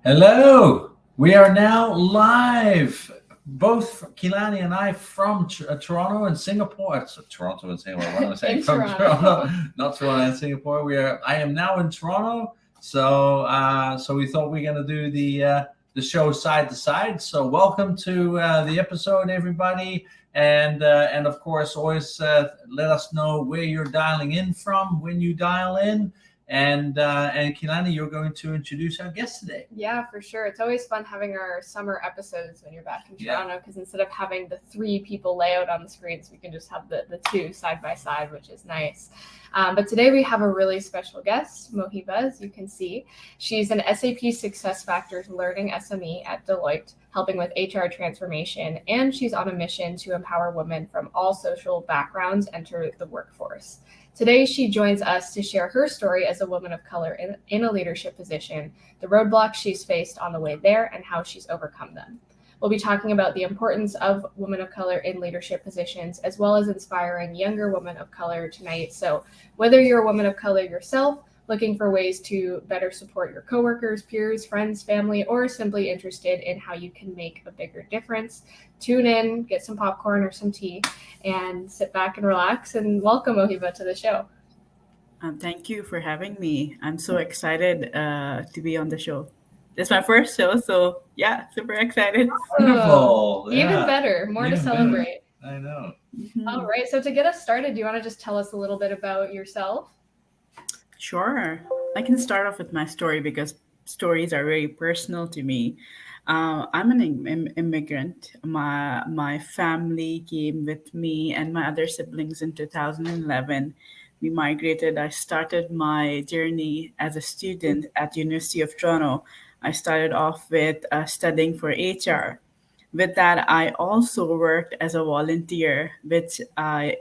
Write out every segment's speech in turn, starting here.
Hello. We are now live, both Kilani and I from Toronto and Singapore. Toronto and Singapore. What am I saying? In From Toronto, Toronto. not Toronto and Singapore. I am now in Toronto. So we thought we are going to do the show side to side. So welcome to the episode, everybody. And of course, always let us know where you're dialing in from when you dial in. And Kilani, you're going to introduce our guest today. Yeah, for sure. It's always fun having our summer episodes when you're back in Toronto because instead of having the three people layout on the screens, we can just have the two side by side, which is nice. But today we have a really special guest, Mohiba, as you can see. She's an SAP SuccessFactors Learning SME at Deloitte, helping with HR transformation, and she's on a mission to empower women from all social backgrounds enter the workforce. Today, she joins us to share her story as a woman of color in a leadership position, the roadblocks she's faced on the way there, and how she's overcome them. We'll be talking about the importance of women of color in leadership positions, as well as inspiring younger women of color tonight. So whether you're a woman of color yourself, looking for ways to better support your coworkers, peers, friends, family, or simply interested in how you can make a bigger difference, tune in, get some popcorn or some tea, and sit back and relax. And welcome, Mohiba, to the show. Thank you for having me. I'm so excited to be on the show. This is my first show, so yeah, super excited. Wonderful. Even better. More to Even better. celebrate. I know. All right. So to get us started, do you want to just tell us a little bit about yourself? Sure. I can start off with my story because stories are very personal to me. I'm an immigrant. My family came with me and my other siblings in 2011. We migrated. I started my journey as a student at University of Toronto. I started off with studying for HR. With that, I also worked as a volunteer, which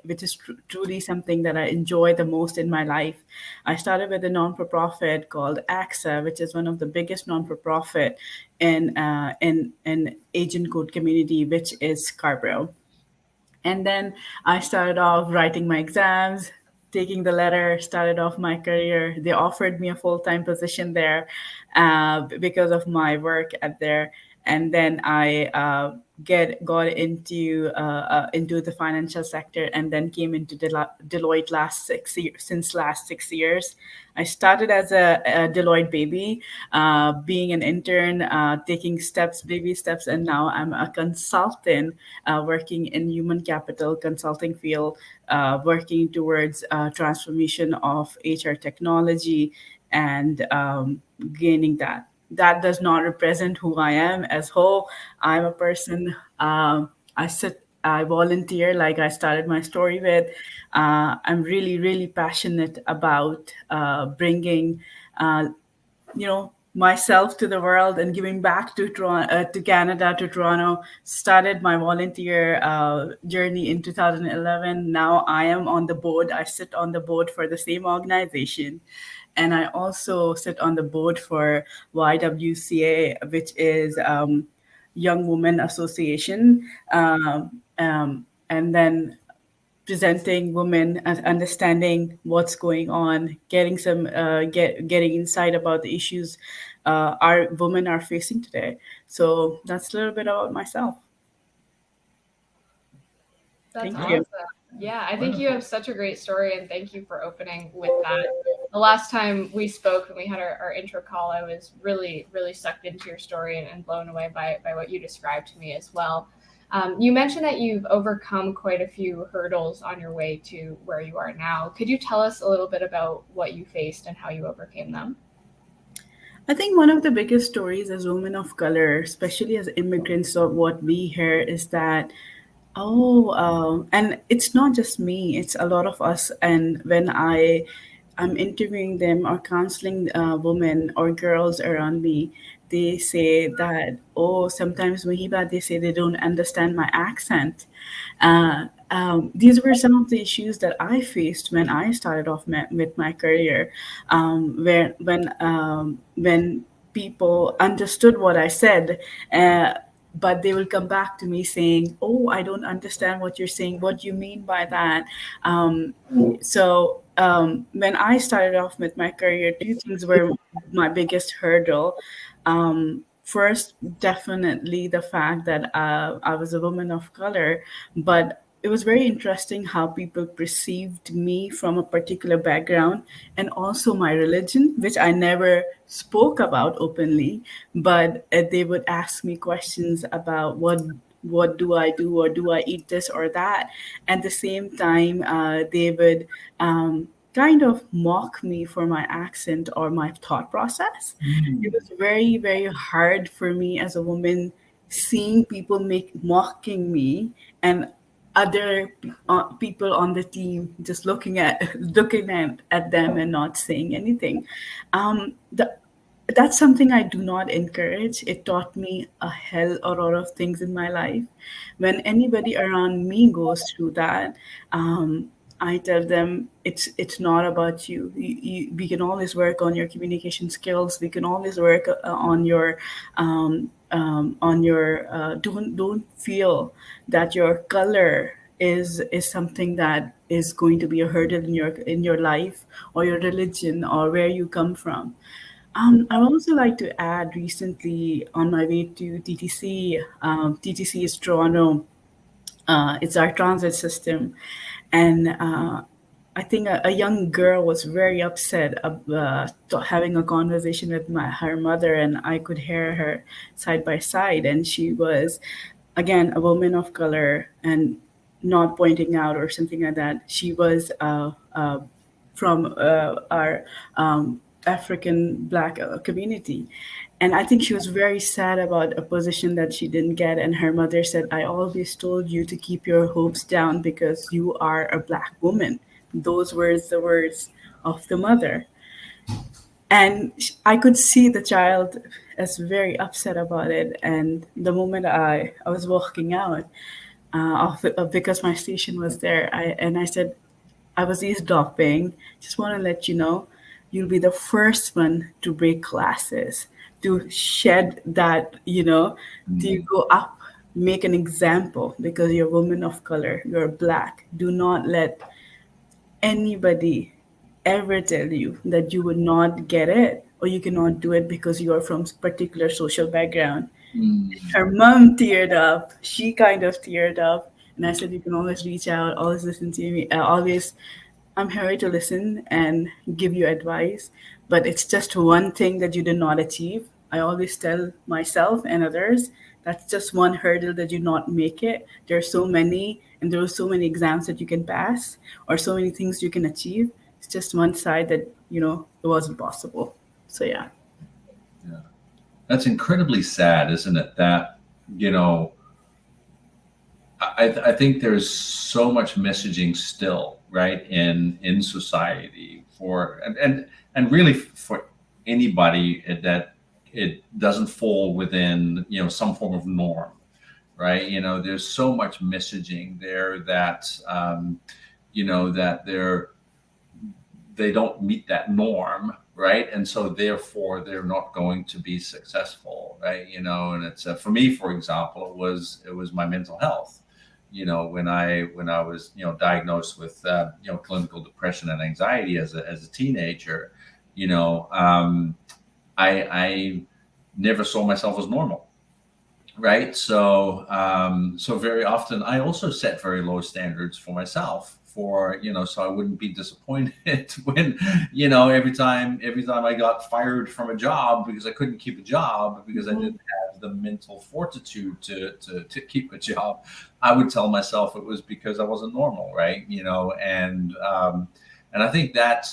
is truly something that I enjoy the most in my life. I started with a non-for-profit called AXA, which is one of the biggest non-for-profit in Asian code community, which is Scarborough. And then I started off writing my exams, taking the letter, started off my career. They offered me a full-time position there because of my work at there. And then I get got into the financial sector, and then came into Deloitte since last 6 years. I started as a Deloitte baby, being an intern, taking baby steps, and now I'm a consultant working in human capital consulting field, working towards transformation of HR technology and gaining that. That does not represent who I am as whole. I'm a person. I volunteer, like I started my story with. I'm really, really passionate about bringing, myself to the world and giving back to to Canada, to Toronto. Started my volunteer journey in 2011. Now I am on the board. I sit on the board for the same organization, and I also sit on the board for YWCA, which is Young Women Association. And then presenting women and understanding what's going on, getting getting insight about the issues our women are facing today. So that's a little bit about myself. That's Thank you. awesome. Yeah, I think you have such a great story, and thank you for opening with that. The last time we spoke and we had our intro call, I was really, really sucked into your story and blown away by what you described to me as well. You mentioned that you've overcome quite a few hurdles on your way to where you are now. Could you tell us a little bit about what you faced and how you overcame them? I think one of the biggest stories as women of color, especially as immigrants, of what we hear is that, and it's not just me, it's a lot of us. And when I'm interviewing them or counseling women or girls around me, they say that, oh, sometimes Mohiba, they say they don't understand my accent. These were some of the issues that I faced when I started off with my career, where when people understood what I said. But they will come back to me saying, "Oh, I don't understand what you're saying. What do you mean by that?" When I started off with my career, two things were my biggest hurdle. First, definitely the fact that I was a woman of color, but it was very interesting how people perceived me from a particular background, and also my religion, which I never spoke about openly, but they would ask me questions about what do I do, or do I eat this or that. At the same time, they would kind of mock me for my accent or my thought process. It Mm. was very, very hard for me as a woman seeing people make mocking me, and other people on the team just looking at them and not saying anything. That's something I do not encourage. It taught me a hell a lot of things in my life. When anybody around me goes through that, I tell them it's not about you. We can always work on your communication skills. We can always work on your don't feel that your color is something that is going to be a hurdle in your life, or your religion, or where you come from. I would also like to add, recently on my way to TTC, TTC is Toronto. It's our transit system, and I think a young girl was very upset having a conversation with her mother, and I could hear her side by side, and she was, again, a woman of color, and not pointing out or something like that. She was from our African Black community. And I think she was very sad about a position that she didn't get. And her mother said, I always told you to keep your hopes down because you are a Black woman. Those were the words of the mother. And I could see the child as very upset about it. And the moment I was walking out, because my station was there, I said, I was eavesdropping. Just want to let you know, you'll be the first one to break classes, to shed that, to Mm. go up, make an example, because you're a woman of color, you're Black. Do not let anybody ever tell you that you would not get it, or you cannot do it because you are from particular social background. Mm. Her mom teared up. She kind of teared up. And I said, you can always reach out, always listen to me, always, I'm here to listen and give you advice. But it's just one thing that you did not achieve. I always tell myself and others, that's just one hurdle that you not make it. There are so many, and there are so many exams that you can pass, or so many things you can achieve. It's just one side that, it wasn't possible. So yeah. Yeah. That's incredibly sad, isn't it? That, you know, I think there's so much messaging still, right, in society for and really for anybody that it doesn't fall within, some form of norm, right? There's so much messaging there that that they don't meet that norm, right? And so therefore they're not going to be successful, right? And it's for me, for example, it was my mental health. When I was diagnosed with clinical depression and anxiety as a teenager. I never saw myself as normal, right? So very often I also set very low standards for myself, for so I wouldn't be disappointed when every time I got fired from a job because I couldn't keep a job, because I didn't have the mental fortitude to keep a job. I would tell myself it was because I wasn't normal, right? And I think that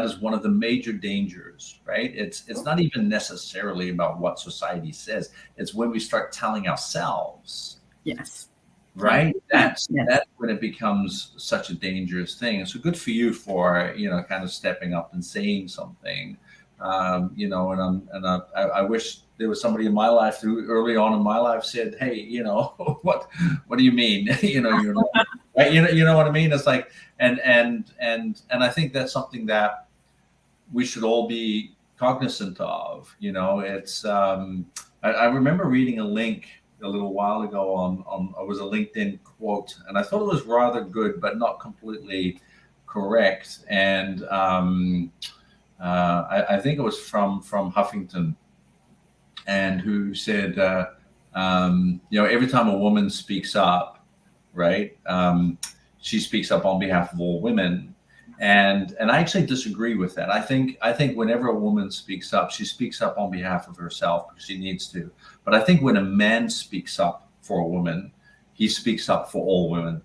is one of the major dangers, right? It's not even necessarily about what society says. It's when we start telling ourselves, Yes. right? That's Yes. that's when it becomes such a dangerous thing. And so good for you for kind of stepping up and saying something. I wish there was somebody in my life who early on in my life said, "Hey, what do you mean? You're not right. You know what I mean? It's like, and I think that's something that we should all be cognizant of. It's I remember reading a link a little while ago on it was a LinkedIn quote, and I thought it was rather good, but not completely correct. And I think it was from Huffington, and who said, every time a woman speaks up, right, she speaks up on behalf of all women. And I actually disagree with that. I think whenever a woman speaks up, she speaks up on behalf of herself because she needs to. But I think when a man speaks up for a woman, he speaks up for all women,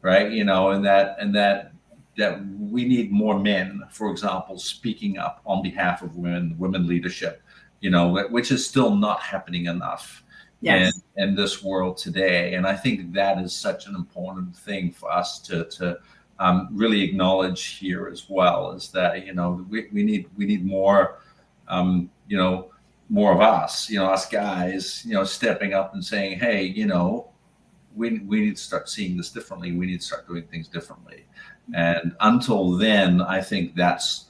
right? And that we need more men, for example, speaking up on behalf of women leadership, which is still not happening enough Yes. in this world today. And I think that is such an important thing for us to really acknowledge here as well, is that we need more, more of us, us guys, stepping up and saying, hey, we need to start seeing this differently. We need to start doing things differently. And until then, I think that's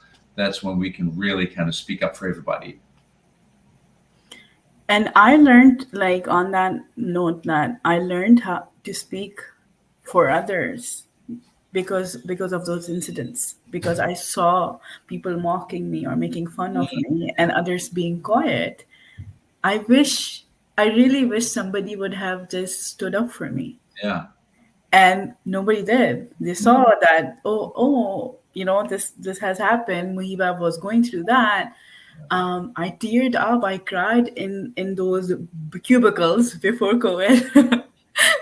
when we can really kind of speak up for everybody. And I learned, like, on that note, that I learned how to speak for others because of those incidents, because I saw people mocking me or making fun of me and others being quiet. I really wish somebody would have just stood up for me, Yeah. and nobody did. They saw that, this has happened. Mohiba was going through that. I teared up. I cried in those cubicles before COVID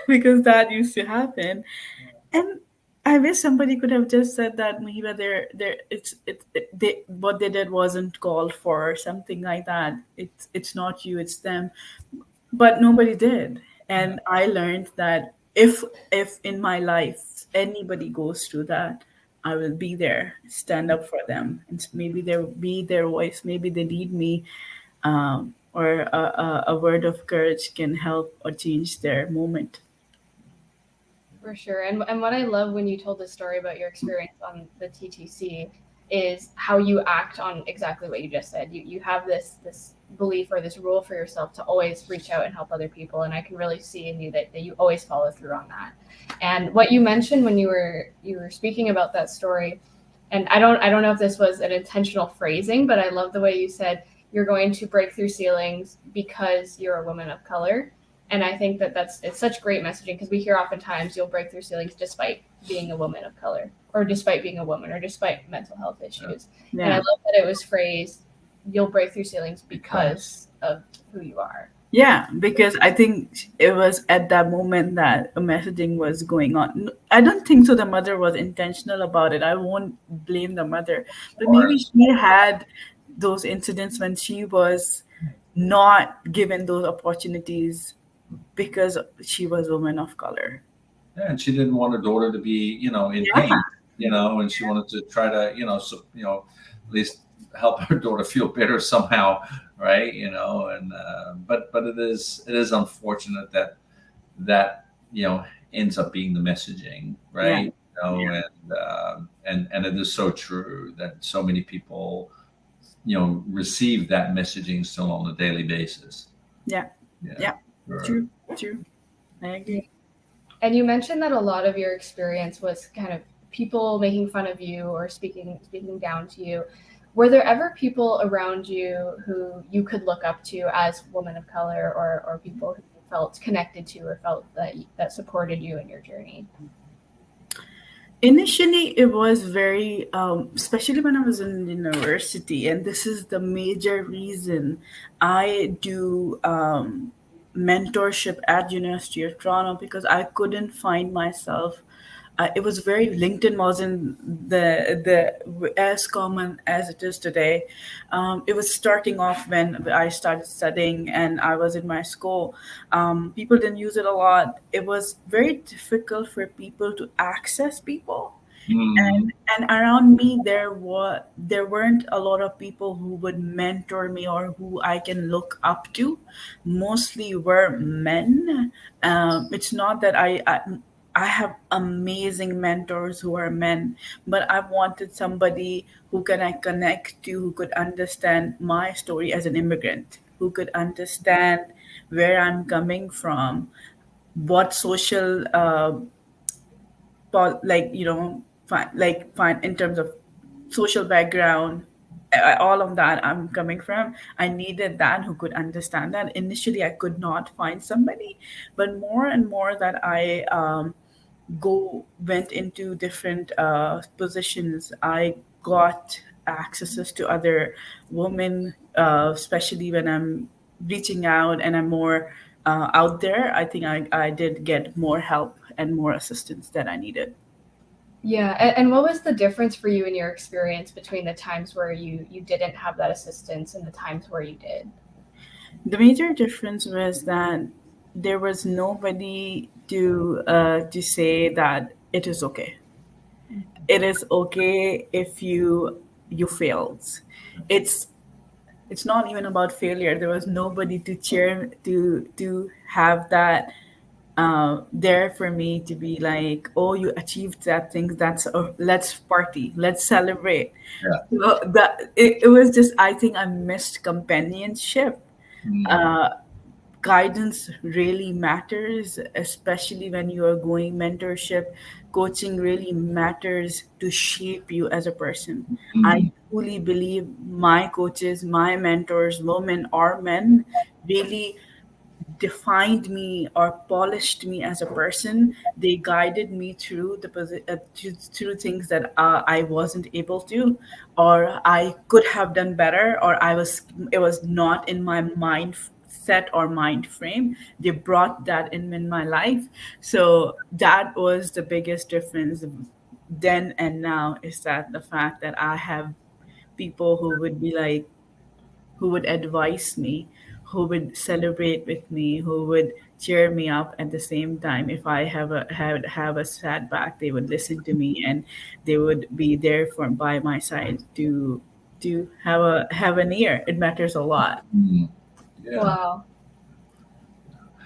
because that used to happen. And I wish somebody could have just said that, Mohiba, what they did wasn't called for, or something like that. It's not you, it's them. But nobody did. And I learned that if in my life anybody goes through that, I will be there, stand up for them, and maybe there will be their voice. Maybe they need me, or a word of courage can help or change their moment. For sure. And what I love when you told the story about your experience on the TTC is how you act on exactly what you just said. You have this belief or this rule for yourself to always reach out and help other people. And I can really see in you that you always follow through on that. And what you mentioned when you were speaking about that story, and I don't know if this was an intentional phrasing, but I love the way you said you're going to break through ceilings because you're a woman of color. And I think it's such great messaging, because we hear oftentimes you'll break through ceilings despite being a woman of color, or despite being a woman, or despite mental health issues. Yeah. And I love that it was phrased, you'll break through ceilings because of who you are. Yeah, because I think it was at that moment that a messaging was going on. I don't think so the mother was intentional about it. I won't blame the mother. But maybe she had those incidents when she was not given those opportunities because she was a woman of color. Yeah, and she didn't want her daughter to be, in Yeah. pain, and she wanted to try to, at least help her daughter feel better somehow, right? And but it is unfortunate that ends up being the messaging, right? Yeah. And it is so true that so many people, receive that messaging still on a daily basis. Yeah. Yeah. Sure. True. I agree. And you mentioned that a lot of your experience was kind of people making fun of you or speaking down to you. Were there ever people around you who you could look up to as women of color, or people who you felt connected to or felt that supported you in your journey? Initially, it was very, especially when I was in university, and this is the major reason I do mentorship at University of Toronto, because I couldn't find myself. It was very LinkedIn wasn't the as common as it is today. It was starting off when I started studying and I was in my school. People didn't use it a lot. It was very difficult for people to access people. And around me there weren't a lot of people who would mentor me or who I can look up to. Mostly were men. It's not that I have amazing mentors who are men, but I wanted somebody who can I connect to, who could understand my story as an immigrant, who could understand where I'm coming from, what social like find in terms of social background, all of that I'm coming from. I needed that who could understand that. Initially, I could not find somebody, but more and more that I go went into different positions, I got accesses to other women, especially when I'm reaching out and I'm more out there. I think I did get more help and more assistance that I needed. Yeah, and what was the difference for you in your experience between the times where you didn't have that assistance and the times where you did? The major difference was that there was nobody to say that it is okay. It is okay if you failed. It's it's not even about failure. There was nobody to cheer to have that there for me to be like, oh, you achieved that thing. That's let's party, let's celebrate. Yeah. So that it was just, I think I missed companionship. Mm. Uh, Guidance really matters, especially when you are going mentorship. Coaching really matters to shape you as a person. I Mm. truly believe my coaches, my mentors, women or men, really defined me or polished me as a person. They guided me through through things that I wasn't able to, or I could have done better, or it was not in my mind set or mind frame. They brought that in my life. So that was the biggest difference then and now, is that the fact that I have people who would be like, who would advise me, who would celebrate with me, who would cheer me up at the same time. If I have a setback, they would listen to me and they would be there for by my side to have an ear. It matters a lot. Mm. Yeah. Wow.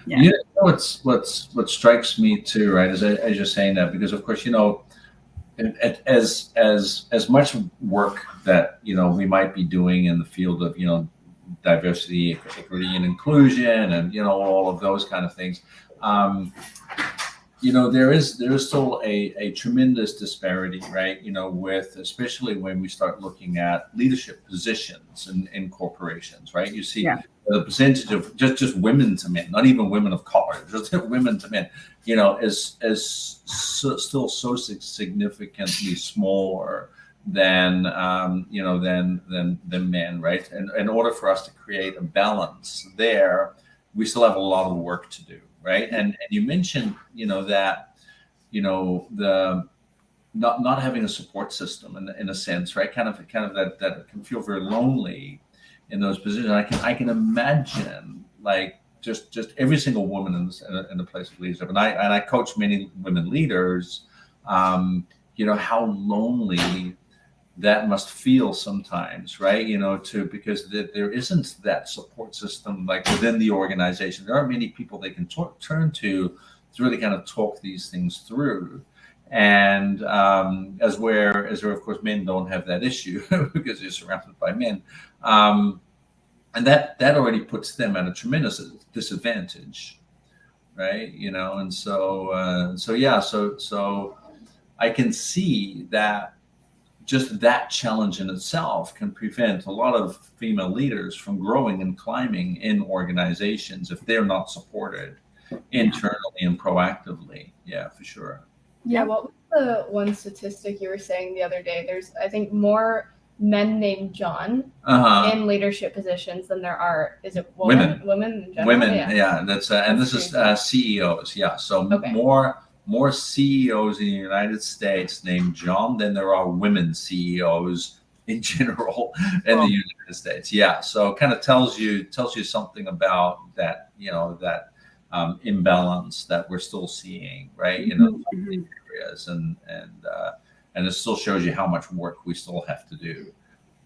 Yeah. You know what strikes me too, right? As you're saying that, because of course, as much work that we might be doing in the field of diversity, equity, and inclusion, and all of those kind of things. Um, there is still a tremendous disparity, right? With, especially when we start looking at leadership positions in corporations, right? You see Yeah. the percentage of just women to men, not even women of color, just women to men, still so significantly smaller than than men, right? And in order for us to create a balance there, we still have a lot of work to do, right? And you mentioned that the not having a support system in a sense, right? Kind of that can feel very lonely in those positions. I can imagine, like, just every single woman in the place of leadership, and I coach many women leaders. How lonely that must feel sometimes, right? Because there isn't that support system, like, within the organization. There aren't many people they can turn to really kind of talk these things through. And as where of course men don't have that issue because they're surrounded by men. And that already puts them at a tremendous disadvantage, right? And so I can see that just that challenge in itself can prevent a lot of female leaders from growing and climbing in organizations if they're not supported internally and proactively. Yeah, for sure. Yeah, what was the one statistic you were saying the other day? There's, I think, more men named John in leadership positions than there are, is it women in general? Women, yeah. That's and this is CEOs. Yeah, so Okay. more CEOs in the United States named John than there are women CEOs in general in the United States. Yeah, so kind of tells you something about that, that imbalance that we're still seeing, right? Areas, and it still shows you how much work we still have to do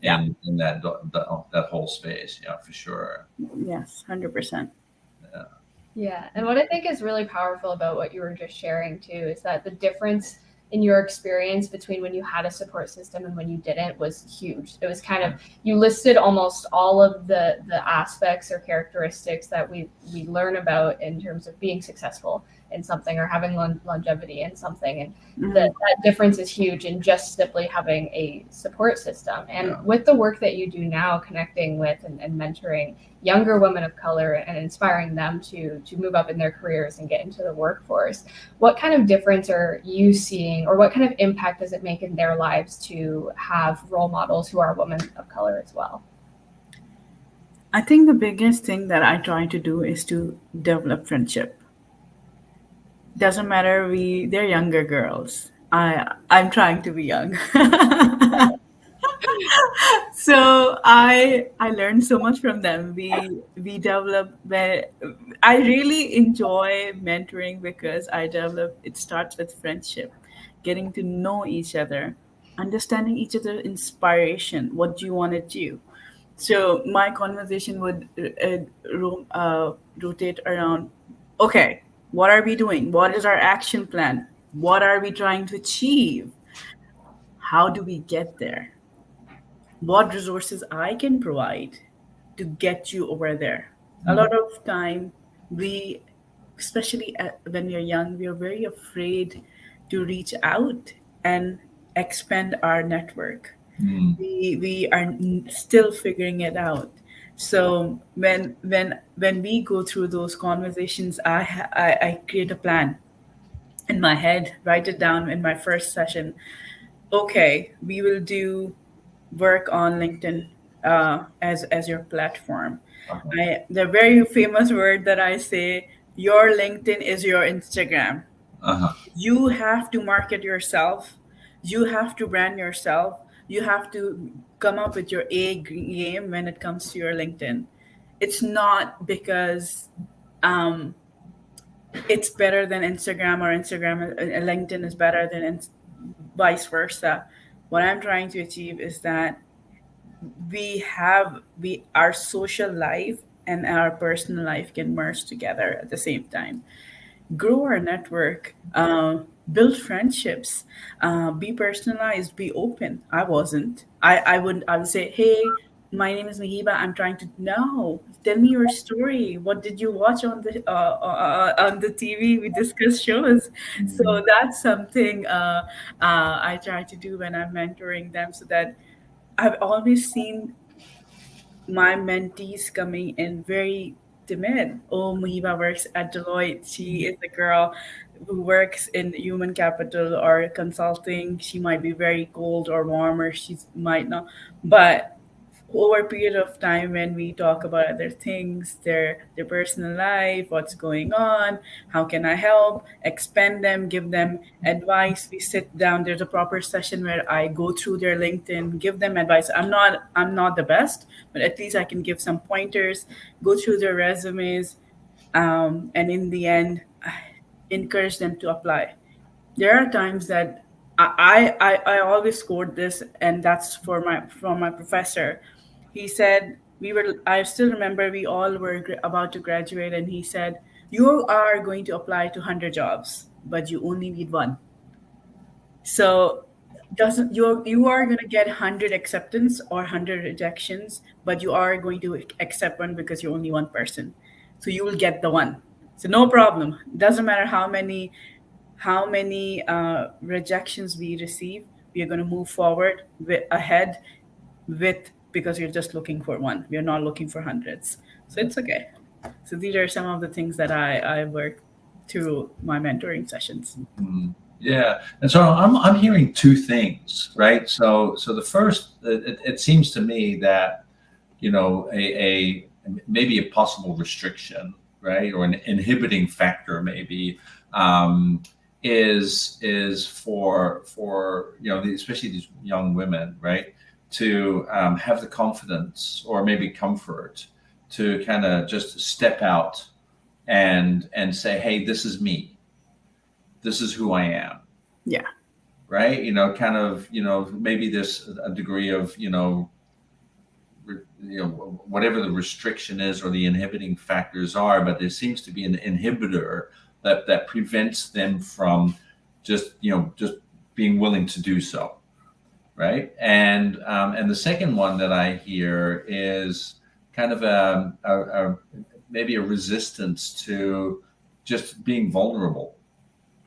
in that whole space. Yeah, for sure. Yes, 100%. Yeah, and what I think is really powerful about what you were just sharing too is that the difference in your experience between when you had a support system and when you didn't was huge. It was kind of, you listed almost all of the aspects or characteristics that we learn about in terms of being successful in something or having longevity in something. And Mhm. that difference is huge in just simply having a support system. And Yeah. with the work that you do now, connecting with and mentoring younger women of color and inspiring them to move up in their careers and get into the workforce, what kind of difference are you seeing, or what kind of impact does it make in their lives to have role models who are women of color as well? I think the biggest thing that I try to do is to develop friendship. Doesn't matter they're younger girls. I'm trying to be young. So I learned so much from them. We develop where I really enjoy mentoring because I develop it starts with friendship, getting to know each other, understanding each other inspiration, what do you want to do. So my conversation would rotate around, okay, what are we doing? What is our action plan? What are we trying to achieve? How do we get there? What resources I can provide to get you over there. A lot of time, we, especially when we're young, we are very afraid to reach out and expand our network. Mm. We are still figuring it out. So when we go through those conversations, I create a plan in my head, write it down in my first session. Okay, we will do work on LinkedIn as your platform. Uh-huh. The very famous word that I say, your LinkedIn is your Instagram. Uh-huh. You have to market yourself. You have to brand yourself. You have to come up with your game when it comes to your LinkedIn. It's not because um, it's better than Instagram or LinkedIn is better than vice versa. What I'm trying to achieve is that we our social life and our personal life can merge together at the same time, grow our network, build friendships, be personalized, be open. I wasn't. I would say, hey, my name is Mohiba. I'm trying to know. Tell me your story. What did you watch on the TV? We discuss shows. So Mm. that's something I try to do when I'm mentoring them, so that I've always seen my mentees coming in very timid. Oh, Mohiba works at Deloitte. She is a girl who works in human capital or consulting. She might be very cold or warm, or she might not. But over a period of time, when we talk about other things, their personal life, what's going on, how can I help, expand them, give them advice. We sit down. There's a proper session where I go through their LinkedIn, give them advice. I'm not the best, but at least I can give some pointers, go through their resumes, and in the end, encourage them to apply. There are times that I always scored this, and that's for my from my professor. He said we were. I still remember we all were about to graduate, and he said you are going to apply to 100 jobs, but you only need one. So doesn't you are going to get 100 acceptance or 100 rejections, but you are going to accept one because you're only one person. So you will get the one. So no problem. Doesn't matter how many rejections we receive, we are going to move forward ahead with, because you're just looking for one. We are not looking for hundreds. So it's okay. So these are some of the things that I work through my mentoring sessions. Mm. Yeah, and so I'm hearing two things, right? So the first, it seems to me that a maybe a possible restriction, right, or an inhibiting factor, maybe, um, is for especially these young women, right, to have the confidence or maybe comfort to kind of just step out and say, hey, this is me, this is who I am, Yeah. right? Kind of, maybe there's a degree of, whatever the restriction is or the inhibiting factors are, but there seems to be an inhibitor that prevents them from just being willing to do so, right? And the second one that I hear is kind of maybe a resistance to just being vulnerable.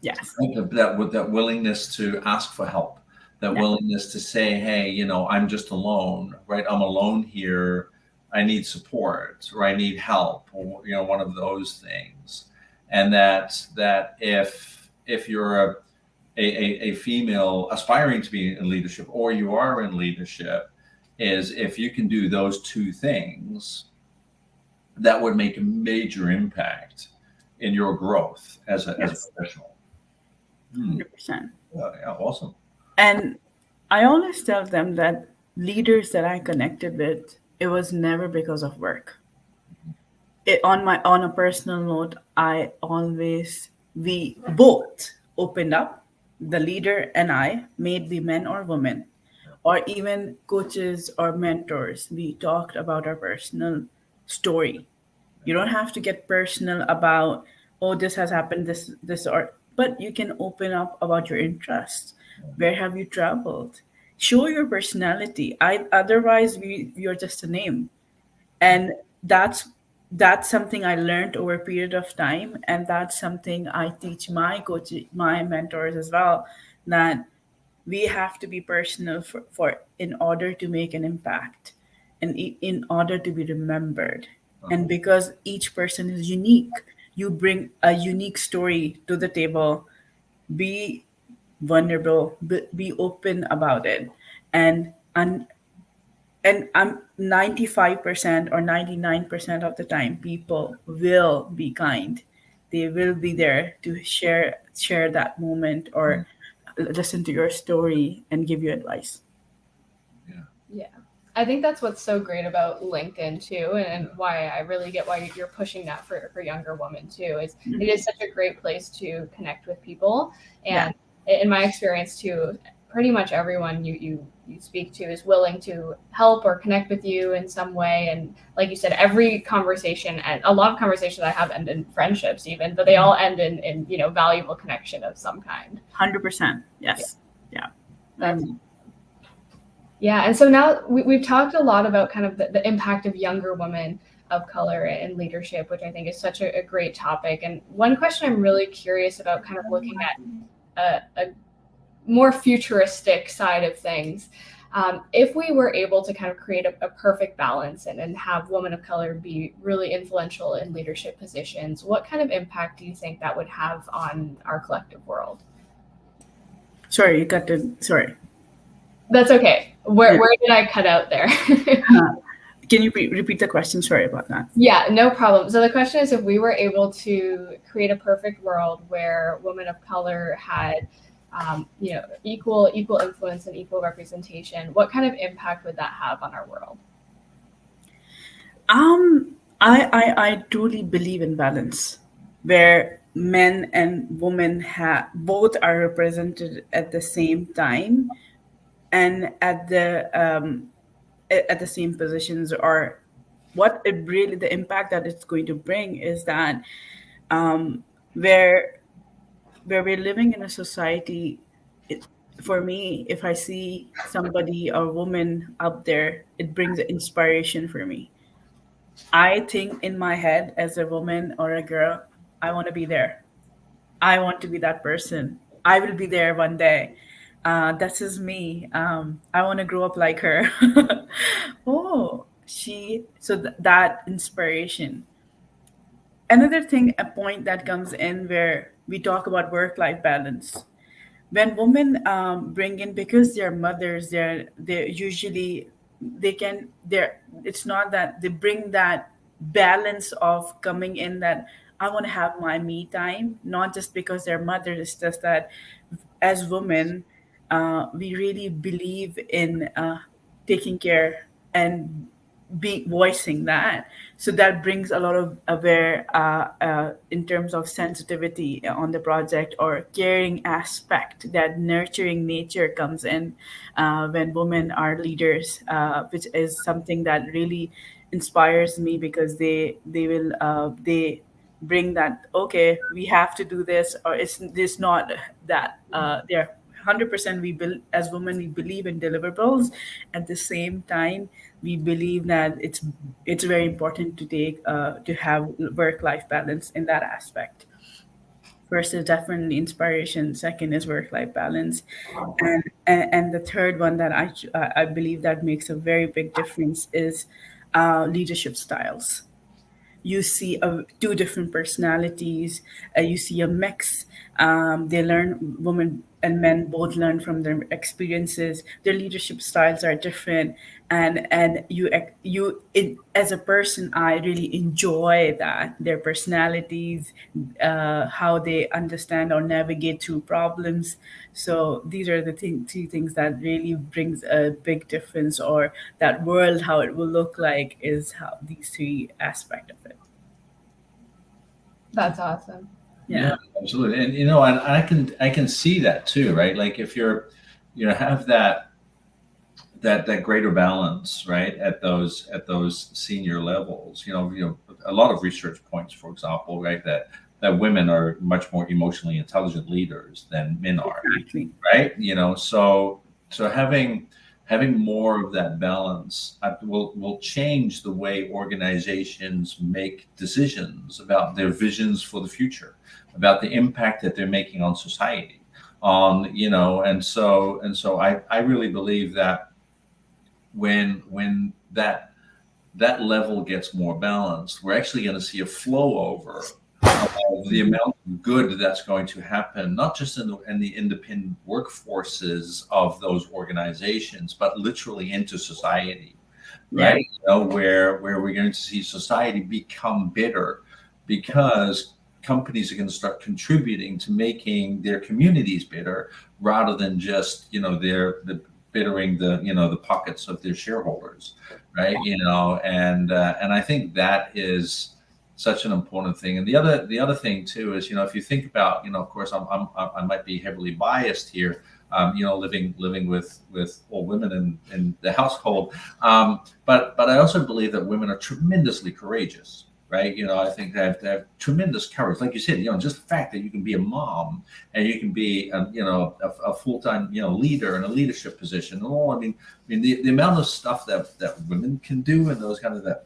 Yes. That with that willingness to ask for help, that Yeah. willingness to say, hey, I'm just alone, right? I'm alone here. I need support, or I need help, or one of those things. And that if you're a female aspiring to be in leadership, or you are in leadership, is if you can do those two things, that would make a major impact in your growth as a Yes. professional. 100%. Yeah, awesome. And I always tell them that leaders that I connected with, it was never because of work. On a personal note, we both opened up, the leader and I, may it be men or women, or even coaches or mentors. We talked about our personal story. You don't have to get personal about, oh, this has happened, this, or, but you can open up about your interests. Where have you traveled? Show your personality. Otherwise, you're just a name. And that's something I learned over a period of time, and that's something I teach my my mentors as well, that we have to be personal for in order to make an impact, and in order to be remembered. And because each person is unique, you bring a unique story to the table. Be vulnerable, be open about it. And and I'm 95% or 99% of the time, people will be kind. They will be there to share that moment, or listen to your story and give you advice. Yeah. Yeah. I think that's what's so great about LinkedIn too, and why I really get why you're pushing that for younger women too. Is it is such a great place to connect with people, and in my experience too, pretty much everyone you speak to is willing to help or connect with you in some way. And like you said, every conversation, and a lot of conversations I have end in friendships even, but they all end in valuable connection of some kind. 100%. Yes. Yeah. That's Yeah, and so now we've talked a lot about kind of the impact of younger women of color in leadership, which I think is such a great topic. And one question I'm really curious about, kind of looking at a more futuristic side of things, if we were able to kind of create a perfect balance and have women of color be really influential in leadership positions, what kind of impact do you think that would have on our collective world? Sorry, you got to. Sorry. That's okay. Where did I cut out there? Can you repeat the question? Sorry about that. Yeah, no problem. So the question is, if we were able to create a perfect world where women of color had, equal influence and equal representation, what kind of impact would that have on our world? I truly believe in balance, where men and women both are represented at the same time, and at the same positions. Or what it really, the impact that it's going to bring is that, where we're living in a society, for me, if I see somebody, a woman up there, it brings inspiration for me. I think in my head, as a woman or a girl, I want to be there. I want to be that person. I will be there one day. That's just me. I want to grow up like her. Oh, that inspiration. Another thing, a point that comes in, where we talk about work-life balance. When women bring in, because they're mothers, they're usually, they're it's not that they bring that balance of coming in, that I want to have my me time, not just because they're mothers. It's just that as women, we really believe in taking care and be voicing that. So that brings a lot of aware, in terms of sensitivity on the project, or caring aspect, that nurturing nature comes in when women are leaders, which is something that really inspires me, because they bring that, okay, we have to do this, or it's this not that, they're 100%. As women, we believe in deliverables. At the same time, we believe that it's very important to have work life balance in that aspect. First is definitely inspiration. Second is work-life balance, and the third one that I believe that makes a very big difference is leadership styles. You see two different personalities. You see a mix. They learn, women and men both learn from their experiences. Their leadership styles are different, and as a person, I really enjoy that their personalities, how they understand or navigate through problems. So these are the two things that really brings a big difference, or that world how it will look like is how these three aspect of it. That's awesome. Yeah. Absolutely. And and I can see that too, right? Like if you're have that greater balance, right, at those senior levels. A lot of research points, for example, right, that women are much more emotionally intelligent leaders than men are, Exactly. right? So having more of that balance will change the way organizations make decisions about their visions for the future, about the impact that they're making on society, and so I really believe that when that level gets more balanced, we're actually going to see a flow over of the amount of good that's going to happen, not just in the independent workforces of those organizations, but literally into society, Yeah. right? Where we're going to see society become better because companies are going to start contributing to making their communities better rather than just the bettering the pockets of their shareholders, right? And I think that is such an important thing. And the other thing too is, if you think about, of course, I might be heavily biased here, living with all women in the household, but I also believe that women are tremendously courageous, right? I think they have tremendous courage, like you said. Just the fact that you can be a mom and you can be a full-time leader in a leadership position. The amount of stuff that women can do, and those kind of that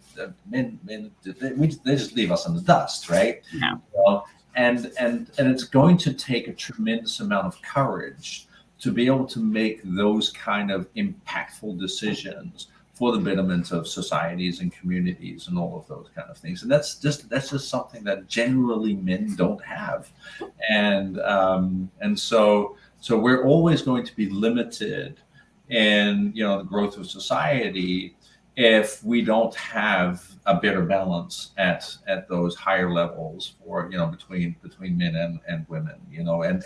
men they just leave us in the dust, right? Yeah. And it's going to take a tremendous amount of courage to be able to make those kind of impactful decisions for the betterment of societies and communities and all of those kind of things. And that's just something that generally men don't have. And so we're always going to be limited in the growth of society if we don't have a better balance at those higher levels for between men and women,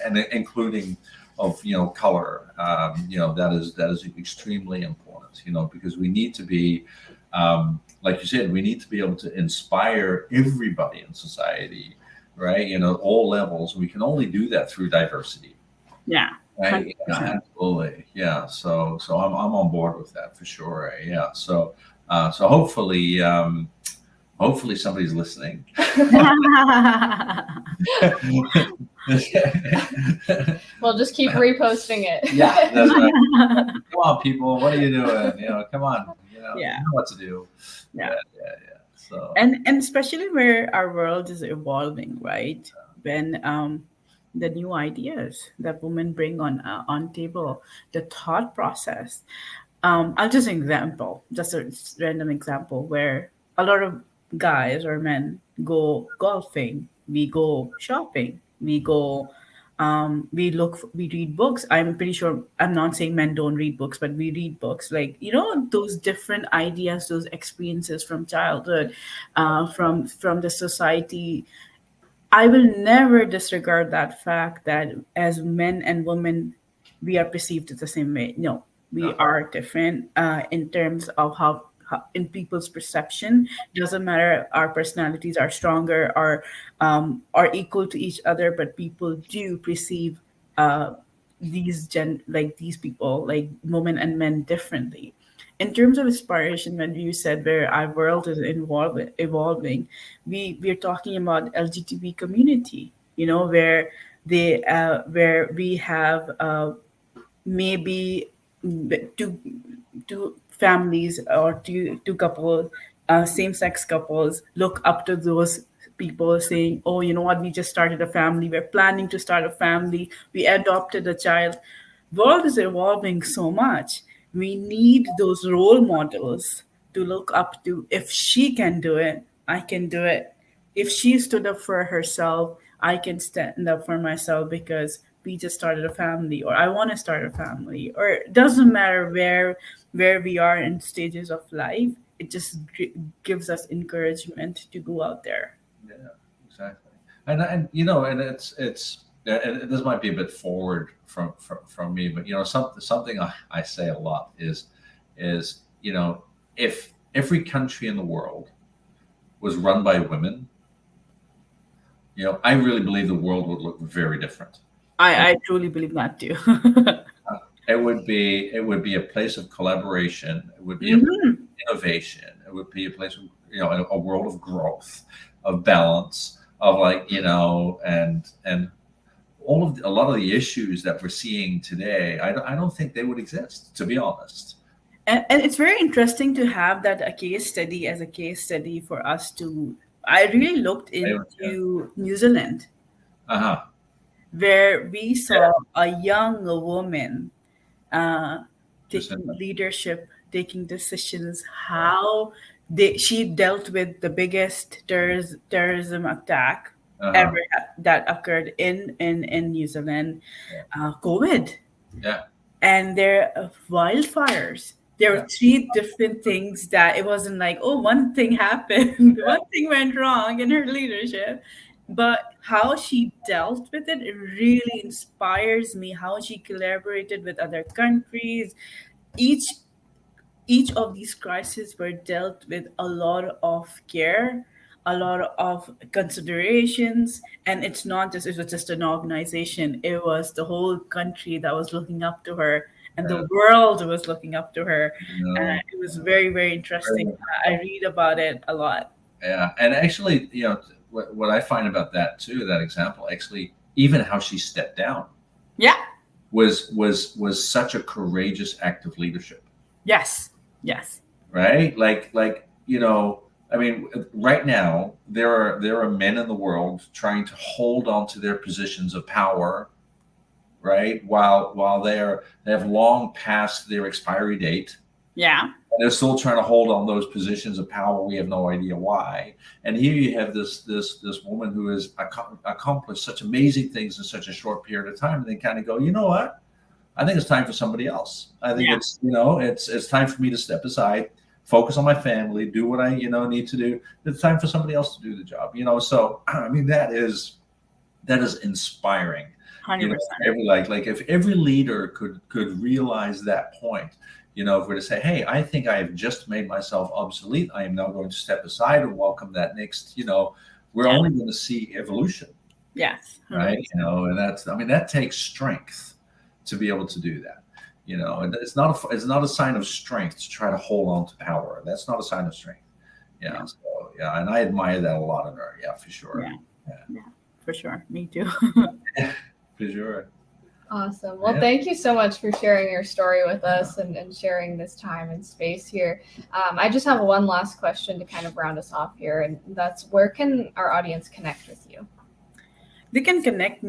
and including of color. That is extremely important, because we need to be, like you said, we need to be able to inspire everybody in society, right? All levels. We can only do that through diversity. Yeah. Right? Yeah, 100%. absolutely. Yeah. So I'm on board with that for sure. Right? Yeah. So hopefully somebody's listening. We'll just keep reposting it. Yeah, that's right. Come on, people. What are you doing? Come on. Yeah. You know what to do. Yeah. Yeah. So And especially where our world is evolving, right? When the new ideas that women bring on table, the thought process. I'll just just a random example where a lot of guys or men go golfing, we go shopping, we read books. I'm pretty sure, I'm not saying men don't read books, but we read books. Like, those different ideas, those experiences from childhood, from the society. I will never disregard that fact that as men and women, we are perceived the same way. No, we no. are different in terms of how in people's perception. Doesn't matter, our personalities are stronger or are equal to each other, but people do perceive like these people, like women and men, differently. In terms of inspiration, when you said where our world is evolving, we're talking about LGBT community, where where we have maybe two families or two couple, same sex couples look up to those people saying, oh, you know what, we just started a family, we're planning to start a family, we adopted a child. World is evolving so much. We need those role models to look up to. If she can do it, I can do it. If she stood up for herself, I can stand up for myself, because we just started a family, or I want to start a family, or it doesn't matter where we are in stages of life. It just gives us encouragement to go out there. Yeah, exactly. And you know, and it's and this might be a bit forward from me, but you know, something I say a lot is you know, if every country in the world was run by women, you know, I really believe the world would look very different. I truly believe that too. It would be a place of collaboration. It would be a place of innovation. It would be a place of, you know, a world of growth, of balance, of like, you know, and a lot of the issues that we're seeing today, I don't think they would exist, to be honest. And it's very interesting to have that a case study as a case study for us to. I really looked Yeah. into New Zealand, Uh-huh. where we saw a young woman Just taking leadership, taking decisions, how she dealt with the biggest terrorism attack ever that occurred in New Zealand, COVID, Yeah. and there are wildfires. There were three different things that it wasn't like, oh, one thing happened, one thing went wrong in her leadership. But how she dealt with it, it really inspires me. How she collaborated with other countries. Each each of these crises were dealt with a lot of care, a lot of considerations, and it was just an organization. It was the whole country that was looking up to her, and the world was looking up to her. No. It was very, very interesting. I read about it a lot. Yeah. And actually, you know, what I find about that too, that example, actually, even how she stepped down Yeah. was such a courageous act of leadership. Yes. Yes. Right? Like, you know, I mean, right now there are men in the world trying to hold on to their positions of power, right? While they have long passed their expiry date. Yeah. And they're still trying to hold on those positions of power. We have no idea why. And here you have this woman who has accomplished such amazing things in such a short period of time, and they kind of go, you know what? I think it's time for somebody else. I think it's, you know, it's time for me to step aside, focus on my family, do what I, you know, need to do. It's time for somebody else to do the job, you know. So I mean, that is inspiring. 100%. You know, like if every leader could realize that point, you know, if we're to say, hey, I think I have just made myself obsolete, I am now going to step aside and welcome that next, you know, we're only going to see evolution. Yes. 100%. Right. You know, and that takes strength to be able to do that. You know, and it's not a sign of strength to try to hold on to power. That's not a sign of strength. You know, so yeah, and I admire that a lot in her. Yeah, for sure. Yeah, for sure. Me too. For sure. Awesome. Well, thank you so much for sharing your story with us and sharing this time and space here. I just have one last question to kind of round us off here, and that's, where can our audience connect with you? They can connect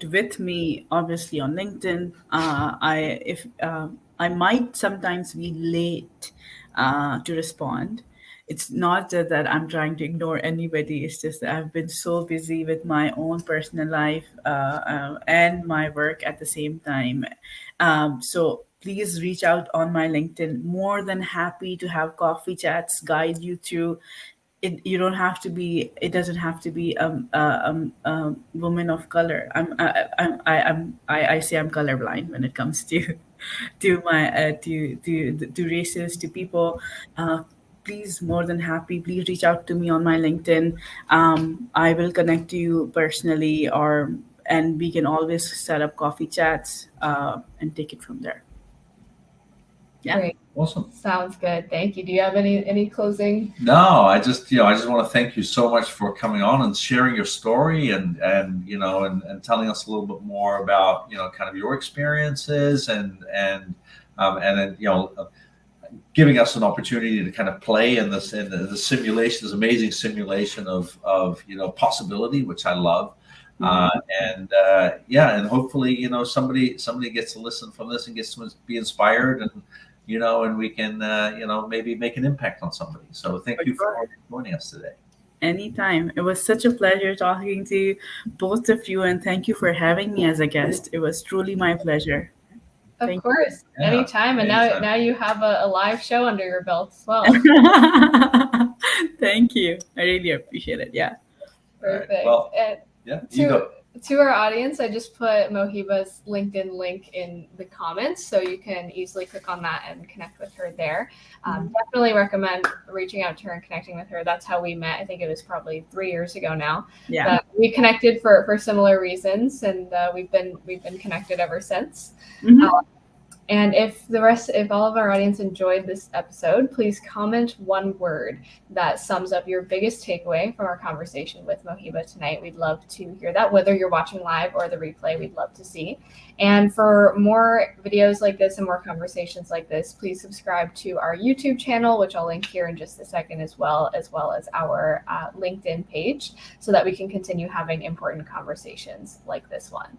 with me, obviously, on LinkedIn. I might sometimes be late to respond. It's not that I'm trying to ignore anybody. It's just that I've been so busy with my own personal life and my work at the same time. So please reach out on my LinkedIn. More than happy to have coffee chats, guide you through. It doesn't have to be a woman of color. I say I'm colorblind when it comes to my to races, to people. Please, more than happy. Please reach out to me on my LinkedIn. I will connect to you personally, and we can always set up coffee chats and take it from there. Yeah. Great. Awesome. Sounds good. Thank you. Do you have any closing? No, I just want to thank you so much for coming on and sharing your story and you know, and telling us a little bit more about, you know, kind of your experiences and then, you know, giving us an opportunity to kind of play in this in the simulation, this amazing simulation of possibility, which I love. And hopefully somebody gets to listen from this and gets to be inspired, and and we can maybe make an impact on somebody. So thank you for joining us today. Anytime. It was such a pleasure talking to both of you, and thank you for having me as a guest. It was truly my pleasure. Of course, anytime. And now you have a live show under your belt as well. Thank you. I really appreciate it. Yeah. Perfect. Right. Well, to our audience, I just put Mohiba's LinkedIn link in the comments, so you can easily click on that and connect with her there. Definitely recommend reaching out to her and connecting with her. That's how we met. I think it was probably 3 years ago now. Yeah. We connected for similar reasons, and we've been connected ever since. And if all of our audience enjoyed this episode, please comment one word that sums up your biggest takeaway from our conversation with Mohiba tonight. We'd love to hear that, whether you're watching live or the replay, we'd love to see. And for more videos like this and more conversations like this, please subscribe to our YouTube channel, which I'll link here in just a second, as well as our LinkedIn page, so that we can continue having important conversations like this one.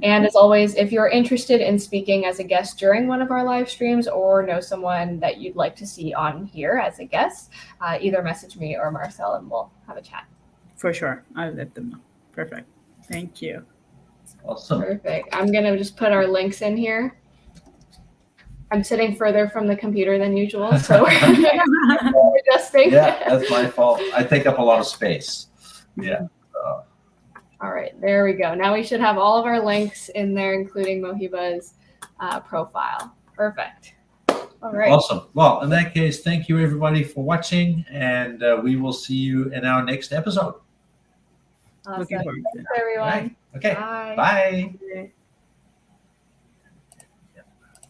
And as always, if you're interested in speaking as a guest during one of our live streams, or know someone that you'd like to see on here as a guest, either message me or Marcel and we'll have a chat. For sure. I'll let them know. Perfect. Thank you. Awesome. Perfect. I'm going to just put our links in here. I'm sitting further from the computer than usual, so we're adjusting. Yeah, that's my fault. I take up a lot of space. Yeah. All right, there we go. Now we should have all of our links in there, including Mohiba's profile. Perfect. All right. Awesome. Well, in that case, thank you everybody for watching, and we will see you in our next episode. Awesome. Thanks, everyone. Right. Okay. Bye. Bye.